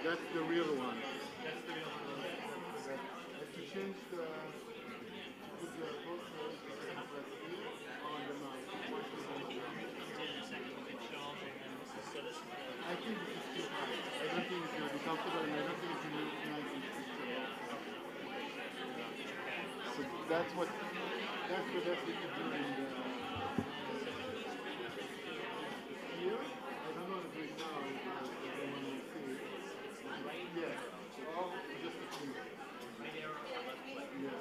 That's the real one. That's the real one. If you change the put the poster on the mouse, I think this is too high. I don't think it's going to be comfortable, and I don't think it's going to look nice in the picture. So that's what we could do in the here. I don't know if do it now if you want to see it. Yeah. Or just a few. Yeah.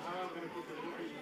How I'm going to put the movie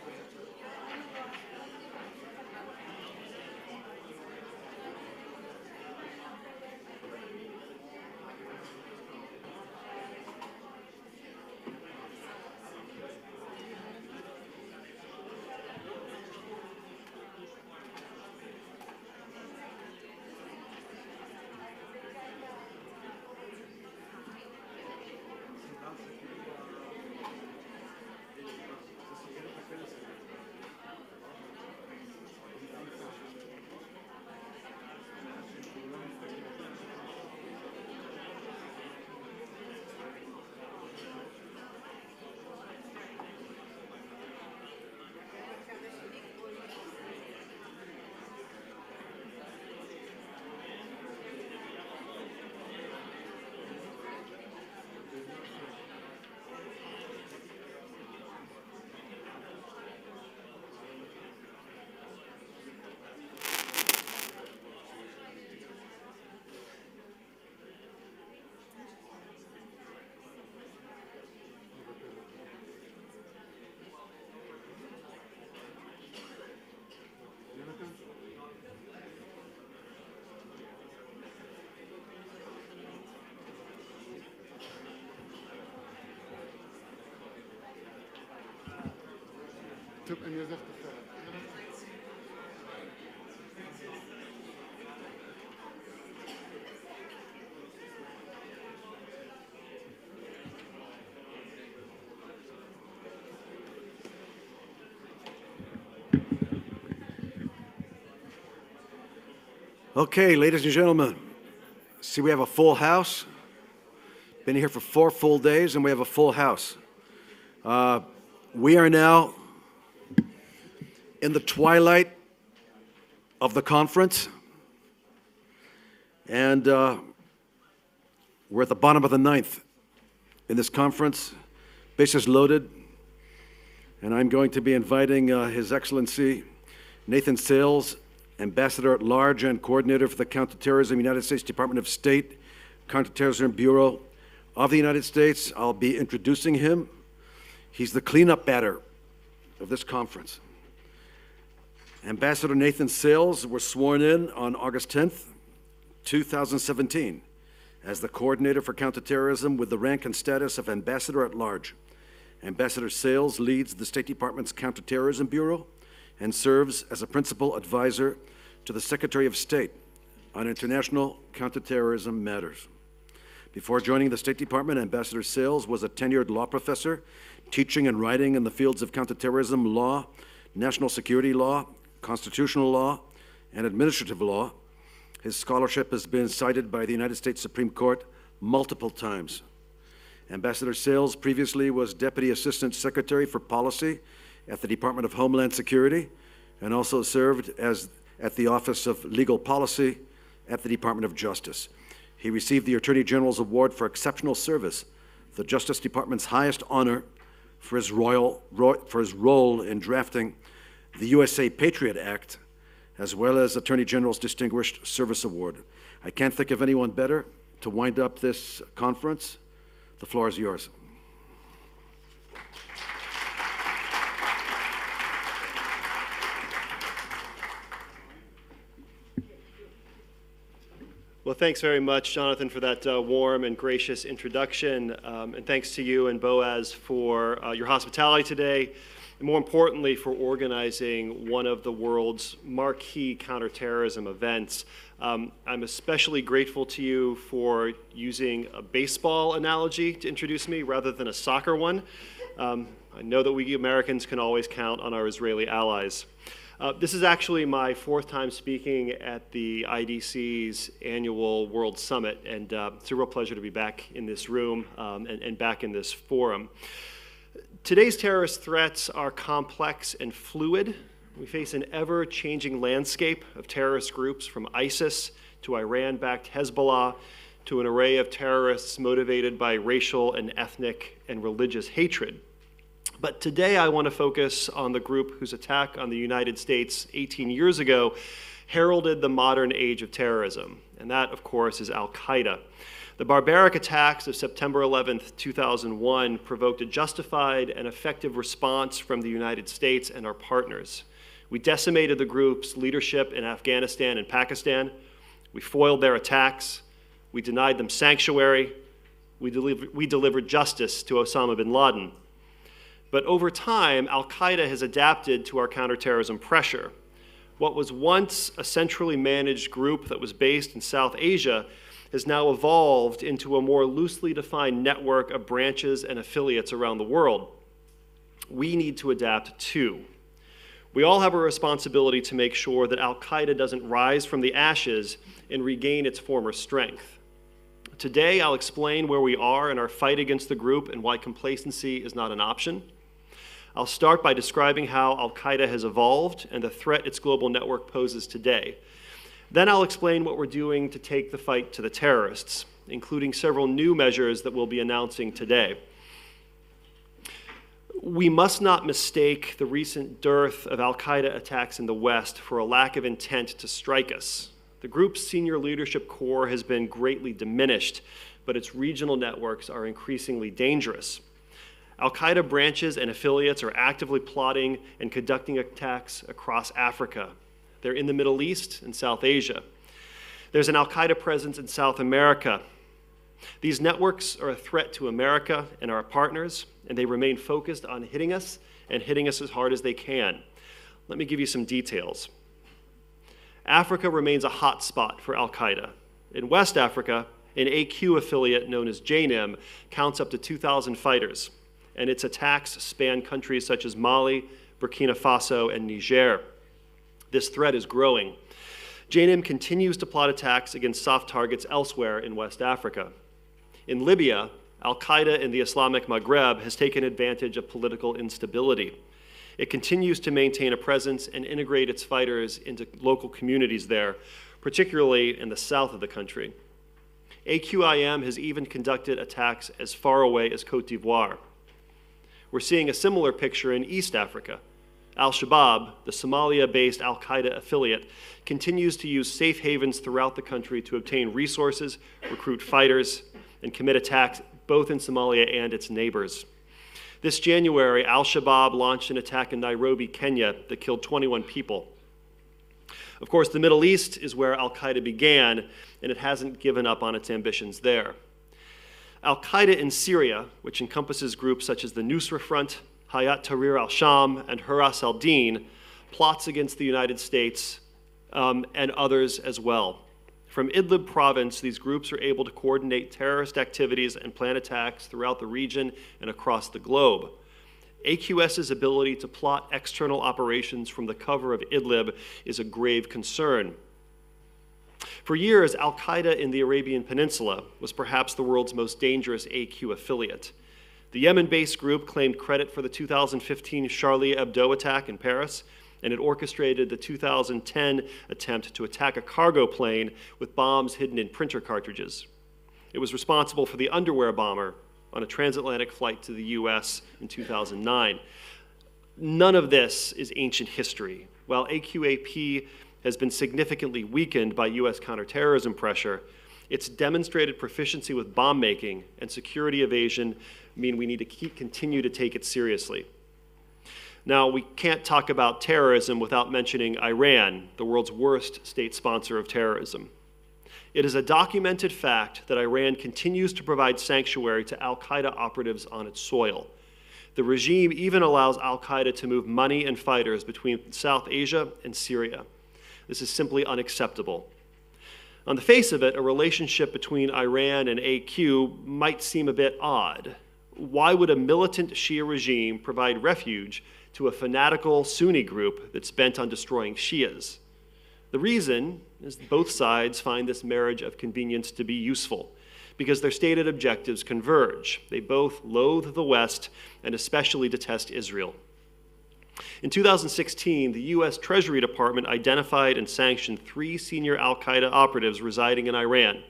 تبقى نزفت الثلاث. Okay, ladies and gentlemen, see we have a full house. Been here for 4 full days and we have a full house. We are now in the twilight of the conference, and we're at the bottom of the ninth in this conference. Bases loaded, and I'm going to be inviting His Excellency Nathan Sales, Ambassador at Large and Coordinator for the Counterterrorism United States Department of State, Counterterrorism Bureau of the United States. I'll be introducing him. He's the cleanup batter of this conference. Ambassador Nathan Sales was sworn in on August 10th, 2017, as the Coordinator for Counterterrorism with the rank and status of Ambassador at Large. Ambassador Sales leads the State Department's Counterterrorism Bureau and serves as a principal advisor to the Secretary of State on international counterterrorism matters. Before joining the State Department, Ambassador Sales was a tenured law professor, teaching and writing in the fields of counterterrorism law, national security law, constitutional law, and administrative law. His scholarship has been cited by the United States Supreme Court multiple times. Ambassador Sales previously was Deputy Assistant Secretary for Policy at the Department of Homeland Security and also served at the Office of Legal Policy at the Department of Justice. He received the Attorney General's Award for Exceptional Service, the Justice Department's highest honor for his role in drafting the USA Patriot Act, as well as Attorney General's Distinguished Service Award. I can't think of anyone better to wind up this conference. The floor is yours. Well, thanks very much, Jonathan, for that warm and gracious introduction. And thanks to you and Boaz for your hospitality today, and more importantly, for organizing one of the world's marquee counterterrorism events. I'm especially grateful to you for using a baseball analogy to introduce me rather than a soccer one. I know that we Americans can always count on our Israeli allies. This is actually my fourth time speaking at the IDC's annual World Summit, and it's a real pleasure to be back in this room and back in this forum. Today's terrorist threats are complex and fluid. We face an ever-changing landscape of terrorist groups, from ISIS to Iran-backed Hezbollah to an array of terrorists motivated by racial and ethnic and religious hatred. But today I want to focus on the group whose attack on the United States 18 years ago heralded the modern age of terrorism, and that, of course, is Al-Qaeda. The barbaric attacks of September 11th, 2001 provoked a justified and effective response from the United States and our partners. We decimated the group's leadership in Afghanistan and Pakistan. We foiled their attacks. We denied them sanctuary. We delivered justice to Osama bin Laden. But over time, Al-Qaeda has adapted to our counterterrorism pressure. What was once a centrally managed group that was based in South Asia has now evolved into a more loosely defined network of branches and affiliates around the world. We need to adapt too. We all have a responsibility to make sure that Al-Qaeda doesn't rise from the ashes and regain its former strength. Today, I'll explain where we are in our fight against the group and why complacency is not an option. I'll start by describing how Al-Qaeda has evolved and the threat its global network poses today. Then I'll explain what we're doing to take the fight to the terrorists, including several new measures that we'll be announcing today. We must not mistake the recent dearth of Al-Qaeda attacks in the West for a lack of intent to strike us. The group's senior leadership core has been greatly diminished, but its regional networks are increasingly dangerous. Al-Qaeda branches and affiliates are actively plotting and conducting attacks across Africa. They're in the Middle East and South Asia. There's an Al-Qaeda presence in South America. These networks are a threat to America and our partners, and they remain focused on hitting us and hitting us as hard as they can. Let me give you some details. Africa remains a hot spot for Al-Qaeda. In West Africa, an AQ affiliate known as JNIM counts up to 2,000 fighters, and its attacks span countries such as Mali, Burkina Faso, and Niger. This threat is growing. JNIM continues to plot attacks against soft targets elsewhere in West Africa. In Libya, Al-Qaeda in the Islamic Maghreb has taken advantage of political instability. It continues to maintain a presence and integrate its fighters into local communities there, particularly in the south of the country. AQIM has even conducted attacks as far away as Cote d'Ivoire. We're seeing a similar picture in East Africa. Al-Shabaab, the Somalia-based Al-Qaeda affiliate, continues to use safe havens throughout the country to obtain resources, recruit fighters, and commit attacks both in Somalia and its neighbors. This January, Al-Shabaab launched an attack in Nairobi, Kenya, that killed 21 people. Of course, the Middle East is where Al-Qaeda began, and it hasn't given up on its ambitions there. Al-Qaeda in Syria, which encompasses groups such as the Nusra Front, Hayat Tahrir al-Sham, and Haras al-Din, plots against the United States and others as well. From Idlib province, these groups are able to coordinate terrorist activities and plan attacks throughout the region and across the globe. AQS's ability to plot external operations from the cover of Idlib is a grave concern. For years, Al-Qaeda in the Arabian Peninsula was perhaps the world's most dangerous AQ affiliate. The Yemen-based group claimed credit for the 2015 Charlie Hebdo attack in Paris, and it orchestrated the 2010 attempt to attack a cargo plane with bombs hidden in printer cartridges. It was responsible for the underwear bomber on a transatlantic flight to the US in 2009. None of this is ancient history. While AQAP has been significantly weakened by US counterterrorism pressure, its demonstrated proficiency with bomb making and security evasion mean we need to continue to take it seriously. Now, we can't talk about terrorism without mentioning Iran, the world's worst state sponsor of terrorism. It is a documented fact that Iran continues to provide sanctuary to Al-Qaeda operatives on its soil. The regime even allows Al-Qaeda to move money and fighters between South Asia and Syria. This is simply unacceptable. On the face of it, a relationship between Iran and AQ might seem a bit odd. Why would a militant Shia regime provide refuge to a fanatical Sunni group that's bent on destroying Shias? The reason is that both sides find this marriage of convenience to be useful because their stated objectives converge. They both loathe the West and especially detest Israel. In 2016, the U.S. Treasury Department identified and sanctioned 3 senior al-Qaeda operatives residing in Iran.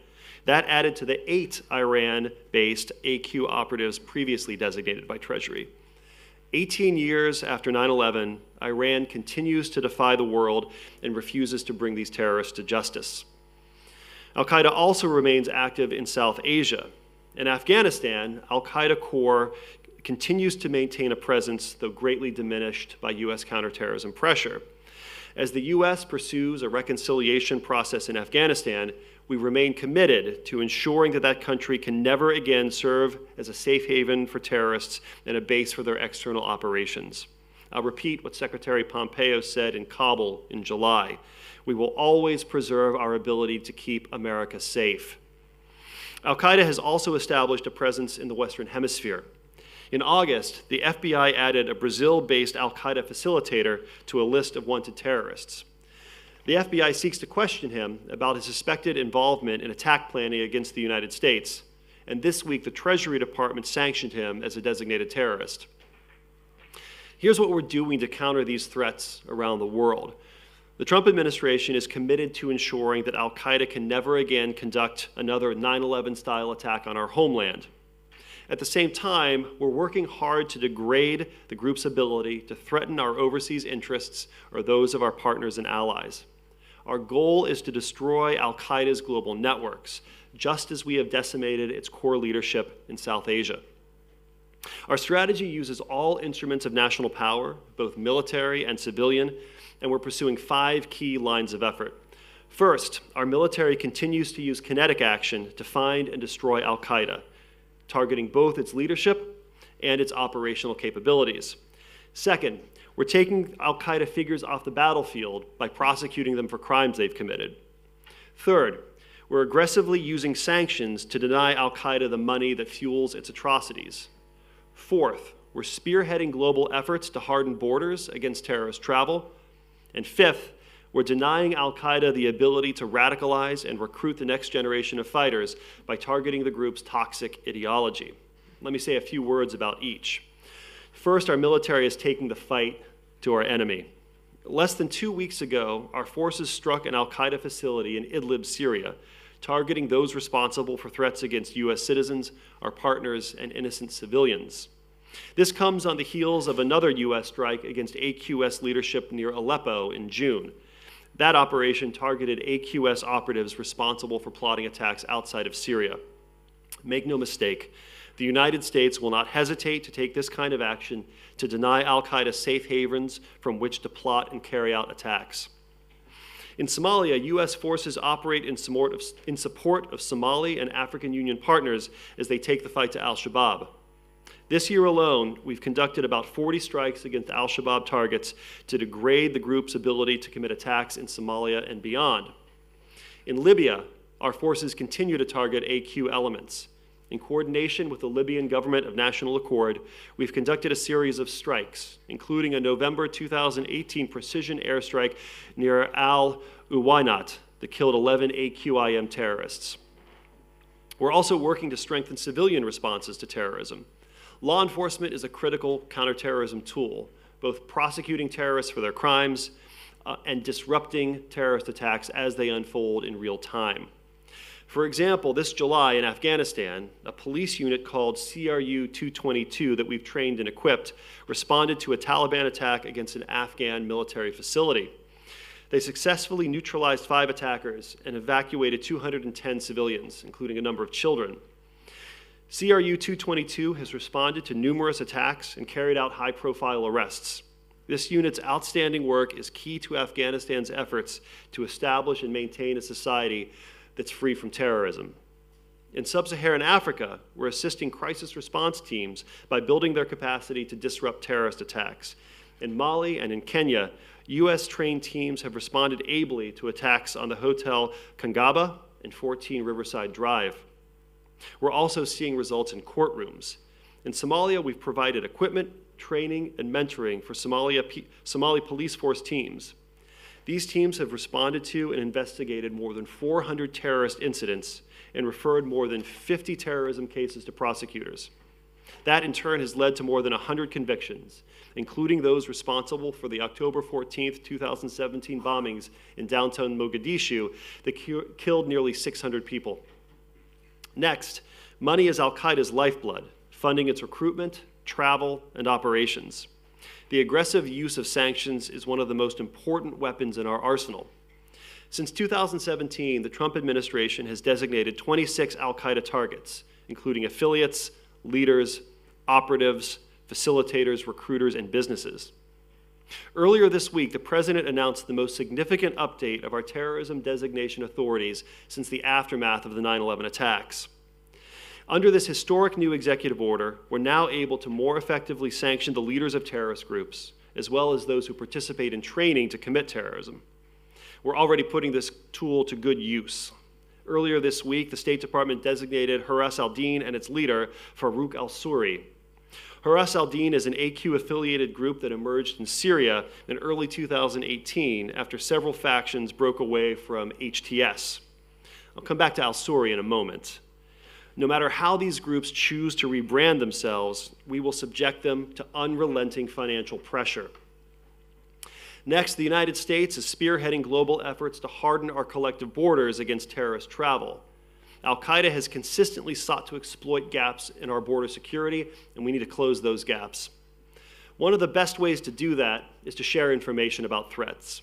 That added to the 8 Iran-based AQ operatives previously designated by Treasury. 18 years after 9/11, Iran continues to defy the world and refuses to bring these terrorists to justice. Al-Qaeda also remains active in South Asia. In Afghanistan, Al-Qaeda core continues to maintain a presence, though greatly diminished by U.S. counterterrorism pressure. As the U.S. pursues a reconciliation process in Afghanistan, we remain committed to ensuring that that country can never again serve as a safe haven for terrorists and a base for their external operations. I'll repeat what Secretary Pompeo said in Kabul in July. We will always preserve our ability to keep America safe. Al-Qaeda has also established a presence in the Western Hemisphere. In August, the FBI added a Brazil-based Al-Qaeda facilitator to a list of wanted terrorists. The FBI seeks to question him about his suspected involvement in attack planning against the United States, and this week the Treasury Department sanctioned him as a designated terrorist. Here's what we're doing to counter these threats around the world. The Trump administration is committed to ensuring that Al-Qaeda can never again conduct another 9/11-style attack on our homeland. At the same time, we're working hard to degrade the group's ability to threaten our overseas interests or those of our partners and allies. Our goal is to destroy Al-Qaeda's global networks, just as we have decimated its core leadership in South Asia. Our strategy uses all instruments of national power, both military and civilian, and we're pursuing 5 key lines of effort. First, our military continues to use kinetic action to find and destroy Al-Qaeda, targeting both its leadership and its operational capabilities. Second, we're taking Al-Qaeda figures off the battlefield by prosecuting them for crimes they've committed. Third, we're aggressively using sanctions to deny Al-Qaeda the money that fuels its atrocities. Fourth, we're spearheading global efforts to harden borders against terrorist travel. And fifth, we're denying Al-Qaeda the ability to radicalize and recruit the next generation of fighters by targeting the group's toxic ideology. Let me say a few words about each. First, our military is taking the fight to our enemy. Less than 2 weeks ago, our forces struck an Al-Qaeda facility in Idlib, Syria, targeting those responsible for threats against U.S. citizens, our partners, and innocent civilians. This comes on the heels of another U.S. strike against AQS leadership near Aleppo in June. That operation targeted AQS operatives responsible for plotting attacks outside of Syria. Make no mistake, the United States will not hesitate to take this kind of action to deny Al-Qaeda safe havens from which to plot and carry out attacks. In Somalia, U.S. forces operate in support of Somali and African Union partners as they take the fight to Al-Shabaab. This year alone, we've conducted about 40 strikes against Al-Shabaab targets to degrade the group's ability to commit attacks in Somalia and beyond. In Libya, our forces continue to target AQ elements. In coordination with the Libyan Government of National Accord, we've conducted a series of strikes, including a November 2018 precision airstrike near Al-Uwaynat that killed 11 AQIM terrorists. We're also working to strengthen civilian responses to terrorism. Law enforcement is a critical counterterrorism tool, both prosecuting terrorists for their crimes and disrupting terrorist attacks as they unfold in real time. For example, this July in Afghanistan, a police unit called CRU-222 that we've trained and equipped responded to a Taliban attack against an Afghan military facility. They successfully neutralized 5 attackers and evacuated 210 civilians, including a number of children. CRU-222 has responded to numerous attacks and carried out high-profile arrests. This unit's outstanding work is key to Afghanistan's efforts to establish and maintain a society that's free from terrorism. In sub-Saharan Africa, we're assisting crisis response teams by building their capacity to disrupt terrorist attacks. In Mali and in Kenya, U.S.-trained teams have responded ably to attacks on the Hotel Kangaba and 14 Riverside Drive. We're also seeing results in courtrooms. In Somalia, we've provided equipment, training, and mentoring for Somali police force teams. These teams have responded to and investigated more than 400 terrorist incidents and referred more than 50 terrorism cases to prosecutors. That, in turn, has led to more than 100 convictions, including those responsible for the October 14, 2017 bombings in downtown Mogadishu that killed nearly 600 people. Next, money is Al-Qaeda's lifeblood, funding its recruitment, travel, and operations. The aggressive use of sanctions is one of the most important weapons in our arsenal. Since 2017, the Trump administration has designated 26 Al-Qaeda targets, including affiliates, leaders, operatives, facilitators, recruiters, and businesses. Earlier this week, the President announced the most significant update of our terrorism designation authorities since the aftermath of the 9/11 attacks. Under this historic new executive order, we're now able to more effectively sanction the leaders of terrorist groups, as well as those who participate in training to commit terrorism. We're already putting this tool to good use. Earlier this week, the State Department designated Haras al-Din and its leader, Farouk al-Suri. Haras al-Din is an AQ-affiliated group that emerged in Syria in early 2018 after several factions broke away from HTS. I'll come back to al-Suri in a moment. No matter how these groups choose to rebrand themselves, we will subject them to unrelenting financial pressure. Next, the United States is spearheading global efforts to harden our collective borders against terrorist travel. Al-Qaeda has consistently sought to exploit gaps in our border security, and we need to close those gaps. One of the best ways to do that is to share information about threats.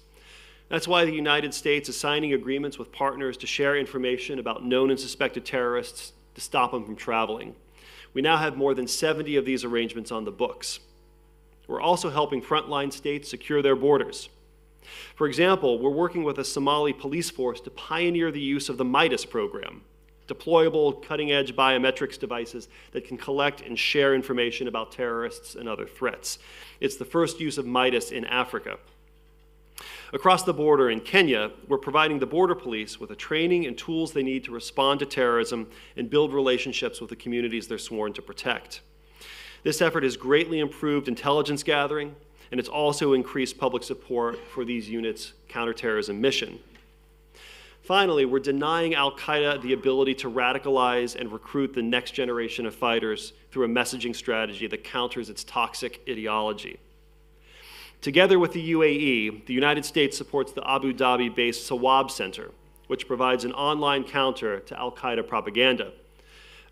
That's why the United States is signing agreements with partners to share information about known and suspected terrorists to stop them from traveling. We now have more than 70 of these arrangements on the books. We're also helping frontline states secure their borders. For example, we're working with a Somali police force to pioneer the use of the MIDAS program, deployable cutting-edge biometrics devices that can collect and share information about terrorists and other threats. It's the first use of MIDAS in Africa. Across the border in Kenya, we're providing the border police with the training and tools they need to respond to terrorism and build relationships with the communities they're sworn to protect. This effort has greatly improved intelligence gathering, and it's also increased public support for these units' counterterrorism mission. Finally, we're denying Al-Qaeda the ability to radicalize and recruit the next generation of fighters through a messaging strategy that counters its toxic ideology. Together with the UAE, the United States supports the Abu Dhabi-based Sawab Center, which provides an online counter to Al-Qaeda propaganda.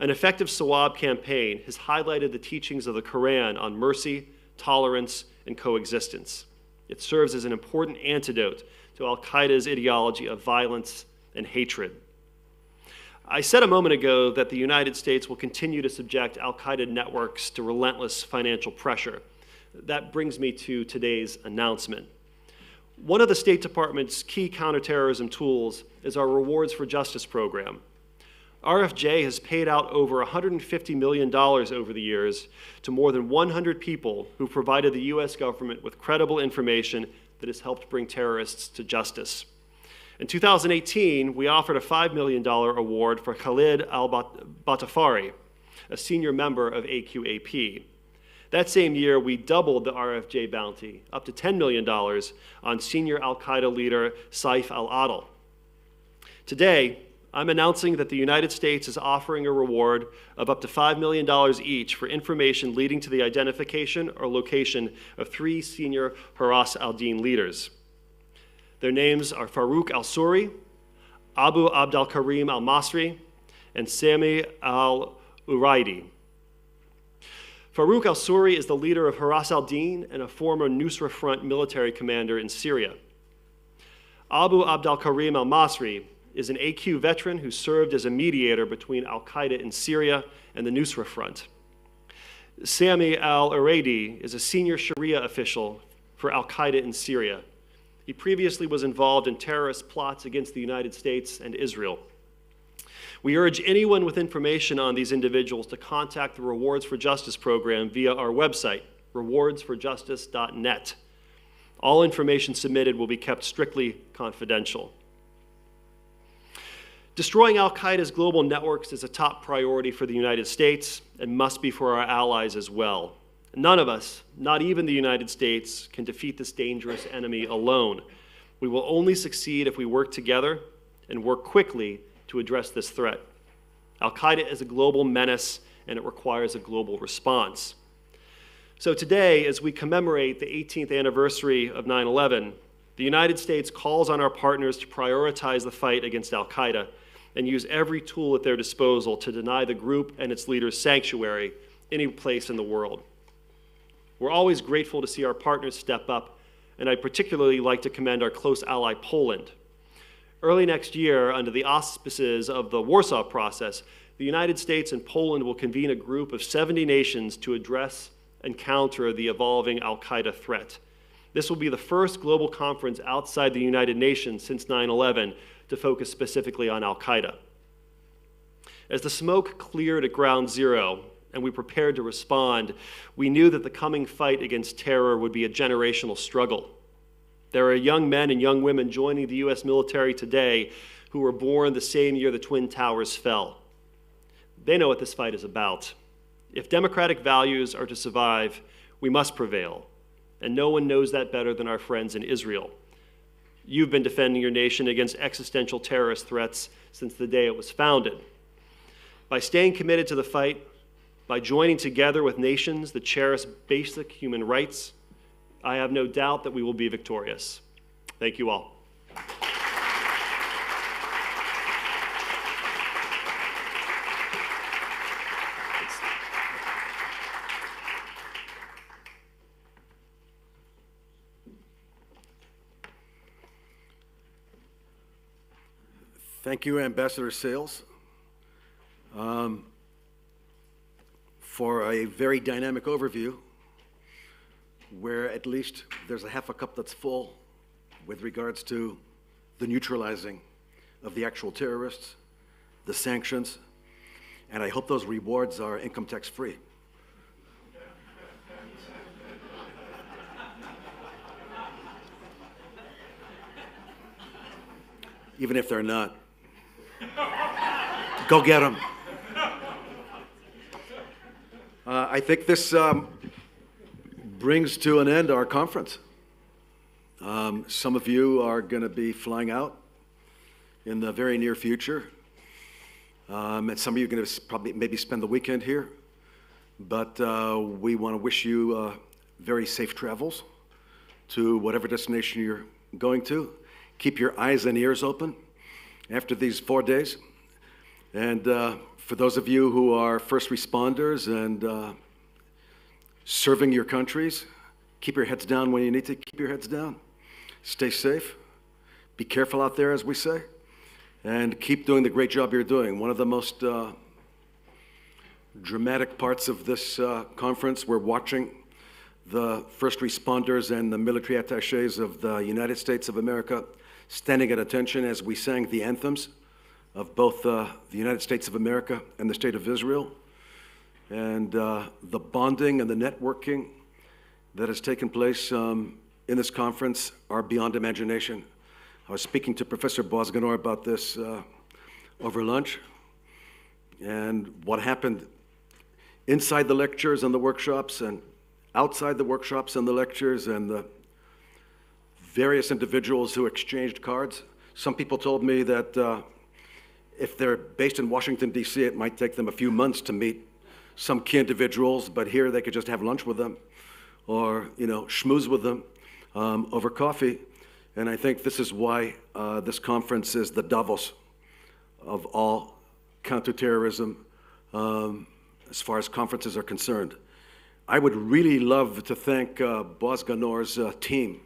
An effective Sawab campaign has highlighted the teachings of the Quran on mercy, tolerance, and coexistence. It serves as an important antidote to Al-Qaeda's ideology of violence and hatred. I said a moment ago that the United States will continue to subject Al-Qaeda networks to relentless financial pressure. That brings me to today's announcement. One of the State Department's key counterterrorism tools is our Rewards for Justice program. RFJ has paid out over $150 million over the years to more than 100 people who provided the U.S. government with credible information that has helped bring terrorists to justice. In 2018, we offered a $5 million award for Khalid al-Batafari, a senior member of AQAP. That same year, we doubled the RFJ bounty, up to $10 million, on senior al-Qaeda leader Saif al-Adil. Today, I'm announcing that the United States is offering a reward of up to $5 million each for information leading to the identification or location of 3 senior Haras al-Din leaders. Their names are Farouk al-Suri, Abu Abdal Karim al-Masri, and Sami al-Uraidi. Farouk al-Suri is the leader of Haras al-Din and a former Nusra Front military commander in Syria. Abu Abdal Karim al-Masri is an AQ veteran who served as a mediator between Al-Qaeda in Syria and the Nusra Front. Sami al-Uraidi is a senior Sharia official for Al-Qaeda in Syria. He previously was involved in terrorist plots against the United States and Israel. We urge anyone with information on these individuals to contact the Rewards for Justice program via our website, rewardsforjustice.net. All information submitted will be kept strictly confidential. Destroying Al-Qaeda's global networks is a top priority for the United States and must be for our allies as well. None of us, not even the United States, can defeat this dangerous enemy alone. We will only succeed if we work together and work quickly to address this threat. Al-Qaeda is a global menace, and it requires a global response. So today, as we commemorate the 18th anniversary of 9/11, the United States calls on our partners to prioritize the fight against Al-Qaeda and use every tool at their disposal to deny the group and its leaders sanctuary any place in the world. We're always grateful to see our partners step up, and I'd particularly like to commend our close ally, Poland. Early next year, under the auspices of the Warsaw Process, the United States and Poland will convene a group of 70 nations to address and counter the evolving Al-Qaeda threat. This will be the first global conference outside the United Nations since 9/11 to focus specifically on Al-Qaeda. As the smoke cleared at ground zero and we prepared to respond, we knew that the coming fight against terror would be a generational struggle. There are young men and young women joining the U.S. military today who were born the same year the Twin Towers fell. They know what this fight is about. If democratic values are to survive, we must prevail, and no one knows that better than our friends in Israel. You've been defending your nation against existential terrorist threats since the day it was founded. By staying committed to the fight, by joining together with nations that cherish basic human rights, I have no doubt that we will be victorious. Thank you all. Thank you, Ambassador Sales, for a very dynamic overview where at least there's a half a cup that's full with regards to the neutralizing of the actual terrorists, the sanctions, and I hope those rewards are income tax free. Even if they're not, go get them. I think this brings to an end our conference. Some of you are going to be flying out in the very near future, and some of you are going to probably maybe spend the weekend here. But we want to wish you very safe travels to whatever destination you're going to. Keep your eyes and ears open after these 4 days. And for those of you who are first responders and serving your countries, keep your heads down when you need to keep your heads down. Stay safe. Be careful out there, as we say. And keep doing the great job you're doing. One of the most dramatic parts of this conference, we're watching the first responders and the military attaches of the United States of America standing at attention as we sang the anthems of both the United States of America and the State of Israel. And the bonding and the networking that has taken place in this conference are beyond imagination. I was speaking to Professor Bozganor about this over lunch, and what happened inside the lectures and the workshops and outside the workshops and the lectures and the various individuals who exchanged cards. Some people told me that if they're based in Washington, D.C., it might take them a few months to meet some key individuals, but here they could just have lunch with them or, schmooze with them over coffee. And I think this is why this conference is the Davos of all counterterrorism as far as conferences are concerned. I would really love to thank Bozganor's team,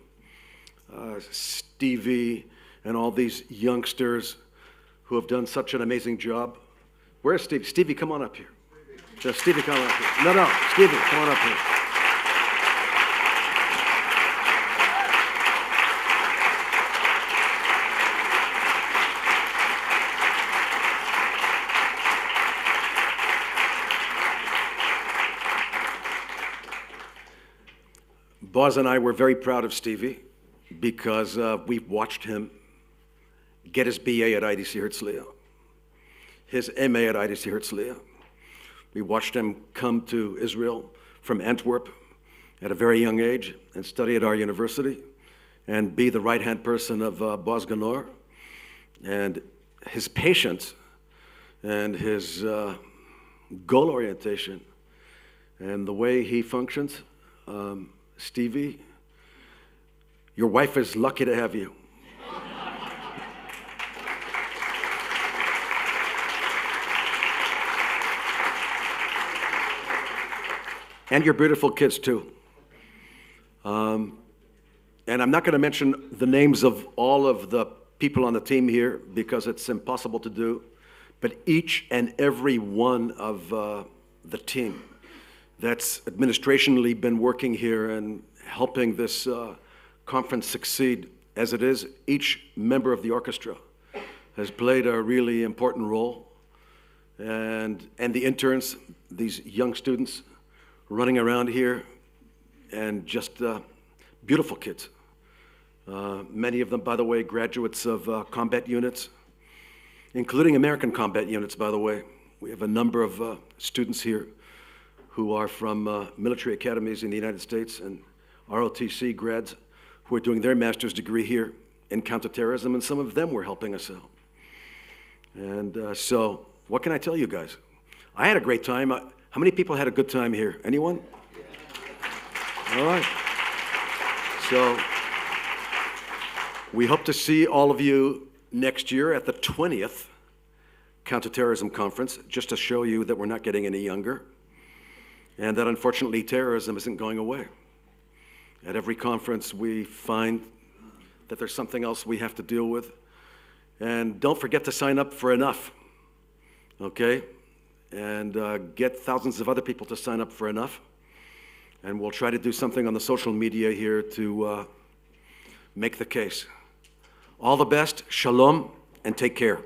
Stevie and all these youngsters who have done such an amazing job. Where's Stevie? Stevie, come on up here. Stevie, come on up here. No, Stevie, come on up here. Boz and I were very proud of Stevie because we've watched him get his BA at IDC Herzliya, his MA at IDC Herzliya. We watched him come to Israel from Antwerp at a very young age and study at our university and be the right-hand person of Boz Ganor. And his patience and his goal orientation and the way he functions, Stevie, your wife is lucky to have you. And your beautiful kids, too. And I'm not going to mention the names of all of the people on the team here because it's impossible to do, but each and every one of the team that's administrationally been working here and helping this conference succeed as it is, each member of the orchestra has played a really important role. And the interns, these young students running around here, and just beautiful kids. Many of them, by the way, graduates of combat units, including American combat units, by the way. We have a number of students here who are from military academies in the United States and ROTC grads who are doing their master's degree here in counterterrorism, and some of them were helping us out. And so, what can I tell you guys? I had a great time. How many people had a good time here? Anyone? All right. So, we hope to see all of you next year at the 20th Counterterrorism Conference, just to show you that we're not getting any younger, and that unfortunately terrorism isn't going away. At every conference, we find that there's something else we have to deal with. And don't forget to sign up for Enough, okay? And get thousands of other people to sign up for Enough. And we'll try to do something on the social media here to make the case. All the best, shalom, and take care.